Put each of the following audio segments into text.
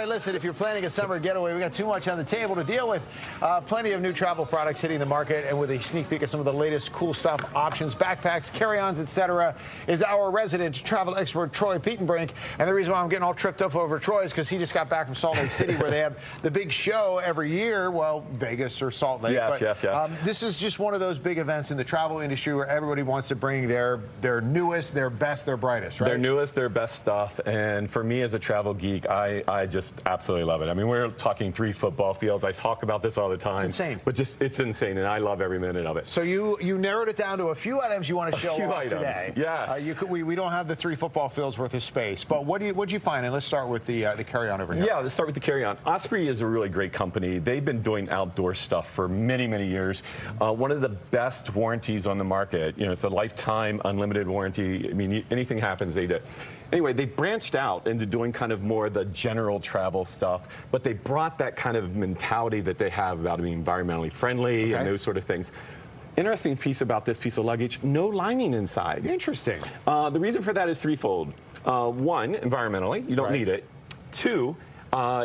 right, listen, if you're planning a summer getaway, we got too much on the table to deal with. Plenty of new travel products hitting the market, and with a sneak peek at some of the latest cool stuff, options, backpacks, carry-ons, etc., is our resident travel expert, Troy Petenbrink. And the reason why I'm getting all tripped up over Troy is because he just got back from Salt Lake City, where they have the big show every year. Well, Vegas or Salt Lake. Yes, yes. This is just one of those big events in the travel industry where everybody wants to bring their newest, their best, their brightest, right? Their newest, their best stuff. And for me as a travel geek, I just absolutely love it. I mean, we're talking 3 football fields. I talk about this all the time. It's insane. But just, it's insane, and I love every minute of it. So you narrowed it down to a few items you want to show off today. Yes. We don't have the 3 football fields worth of space, but what'd you find? And let's start with the carry-on over here. Yeah, let's start with the carry-on. Osprey is a really great company. They've been doing outdoor stuff for many, many years. One of the best warranties on the market. You know, it's a lifetime unlimited warranty. I mean, anything happens, they do. Anyway, they branched out into doing kind of more the general travel stuff, but they brought that kind of mentality that they have about being environmentally friendly and those sort of things. Interesting piece about this piece of luggage, no lining inside. Interesting. The reason for that is threefold. 1, environmentally, you don't need it. 2,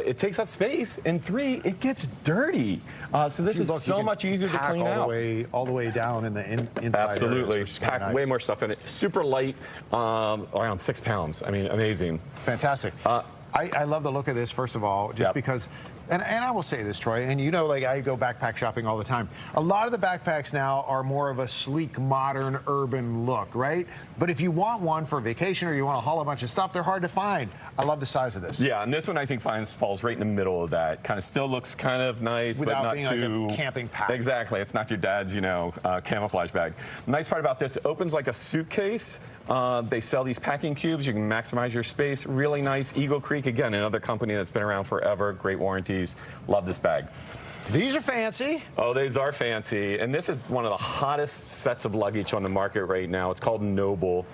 it takes up space, and 3, it gets dirty. So this is so much easier to clean out. All the way down in the inside. Absolutely, areas, pack way more stuff in it. Super light, around 6 pounds. I mean, amazing. Fantastic. I love the look of this, first of all, just because. And I will say this, Troy, and you know, like, I go backpack shopping all the time. A lot of the backpacks now are more of a sleek, modern, urban look, right? But if you want one for vacation or you want to haul a bunch of stuff, they're hard to find. I love the size of this. Yeah, and this one I think falls right in the middle of that. Kind of still looks kind of nice, without but not being too like a camping pack. Exactly, it's not your dad's, you know, camouflage bag. Nice part about this, it opens like a suitcase. They sell these packing cubes. You can maximize your space. Really nice. Eagle Creek, again, another company that's been around forever. Great warranties. Love this bag. These are fancy. Oh, these are fancy. And this is one of the hottest sets of luggage on the market right now. It's called NOBL.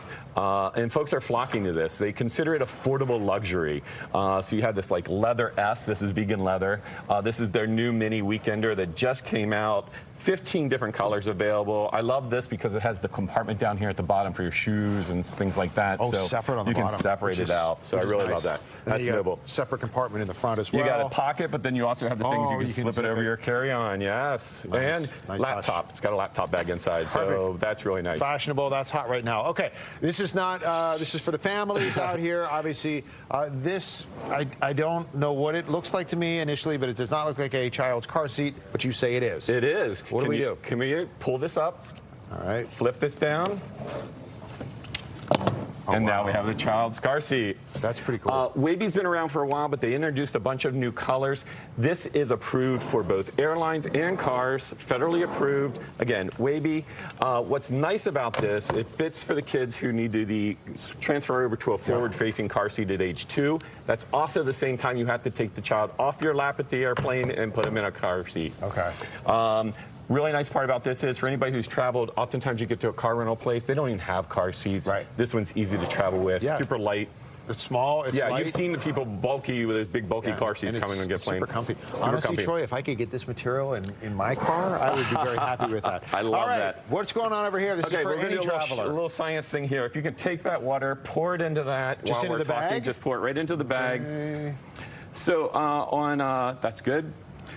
And folks are flocking to this. They consider it affordable luxury. So you have this like leather S. This is vegan leather. This is their new mini weekender that just came out. 15 different colors available. I love this because it has the compartment down here at the bottom for your shoes and things like that. Oh, so separate on the bottom. You can separate it out. So I really love that. That's NOBL. Separate compartment in the front as well. You got a pocket, but then you also have the things you can slip it over your carry-on. Yes. Nice. And laptop. It's got a laptop bag inside. Perfect. So that's really nice. Fashionable. That's hot right now. Okay. This is not. This is for the families out here. Obviously, this I don't know what it looks like to me initially, but it does not look like a child's car seat. But you say it is. It is. What do we do? Can we pull this up? All right. Flip this down. And now we have the child's car seat. That's pretty cool. WAYB's been around for a while, but they introduced a bunch of new colors. This is approved for both airlines and cars, federally approved. Again, WAYB. What's nice about this, it fits for the kids who need to transfer over to a forward-facing car seat at age 2. That's also the same time you have to take the child off your lap at the airplane and put them in a car seat. Okay. Really nice part about this is for anybody who's traveled, oftentimes you get to a car rental place, they don't even have car seats. Right. This one's easy to travel with, super light. It's small, it's light. You've seen the people bulky with those big bulky car seats coming and get plane. Super comfy. Honestly, Troy, if I could get this material in my car, I would be very happy with that. I love that. What's going on over here? This is for any traveler. A little science thing here. If you can take that water, pour it into that. Just into the bag? Just pour it right into the bag. So that's good.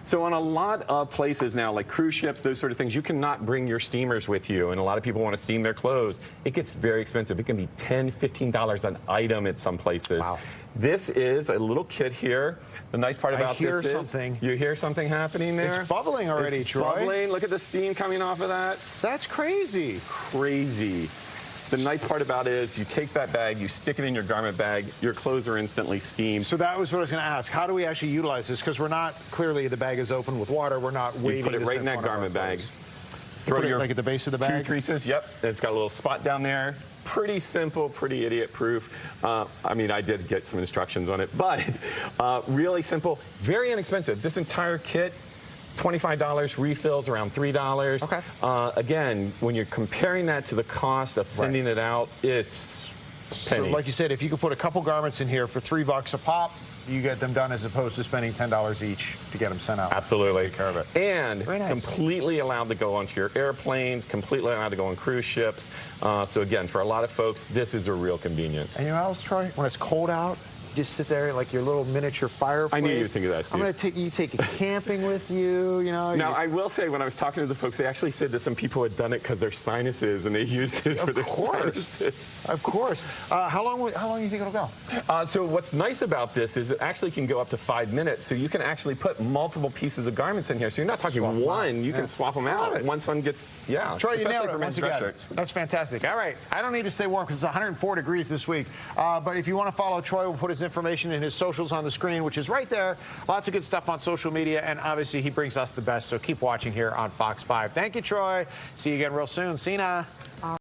So on a lot of places now, like cruise ships, those sort of things, you cannot bring your steamers with you. And a lot of people want to steam their clothes. It gets very expensive. It can be $10, $15 an item at some places. Wow. This is a little kit here. The nice part about this is something. You hear something happening there? It's bubbling already, it's Troy. Bubbling. Look at the steam coming off of that. That's crazy. Crazy. The nice part about it is you take that bag, you stick it in your garment bag, your clothes are instantly steamed. So that was what I was going to ask. How do we actually utilize this? Because we're not, clearly the bag is open with water. We're not waiting. You put it right in that garment bag. Throw it like at the base of the bag? 2 creases, yep. It's got a little spot down there. Pretty simple, pretty idiot-proof. I mean, I did get some instructions on it, but really simple, very inexpensive. This entire kit, $25, refills around $3. Okay. Again, when you're comparing that to the cost of sending it out, it's pennies. So like you said, if you could put a couple garments in here for $3 a pop, you get them done as opposed to spending $10 each to get them sent out. Absolutely. Take care of it. And completely allowed to go onto your airplanes, completely allowed to go on cruise ships. So again, for a lot of folks, this is a real convenience. And you know what else, Troy? When it's cold out, just sit there like your little miniature fireplace. I knew you would think of that, Steve. I'm going to take you it camping with you. You know. Now, I will say, when I was talking to the folks, they actually said that some people had done it because their sinuses, and they used it for their sinuses. Of course. How long do you think it'll go? So what's nice about this is it actually can go up to 5 minutes. So you can actually put multiple pieces of garments in here. So you're not talking one. You can swap them out. One son gets, Troy, you nailed it once again. Shirts. That's fantastic. All right. I don't need to stay warm because it's 104 degrees this week. But if you want to follow Troy, we'll put his information and his socials on the screen, which is right there. Lots of good stuff on social media. And obviously, he brings us the best. So keep watching here on Fox 5. Thank you, Troy. See you again real soon. See ya.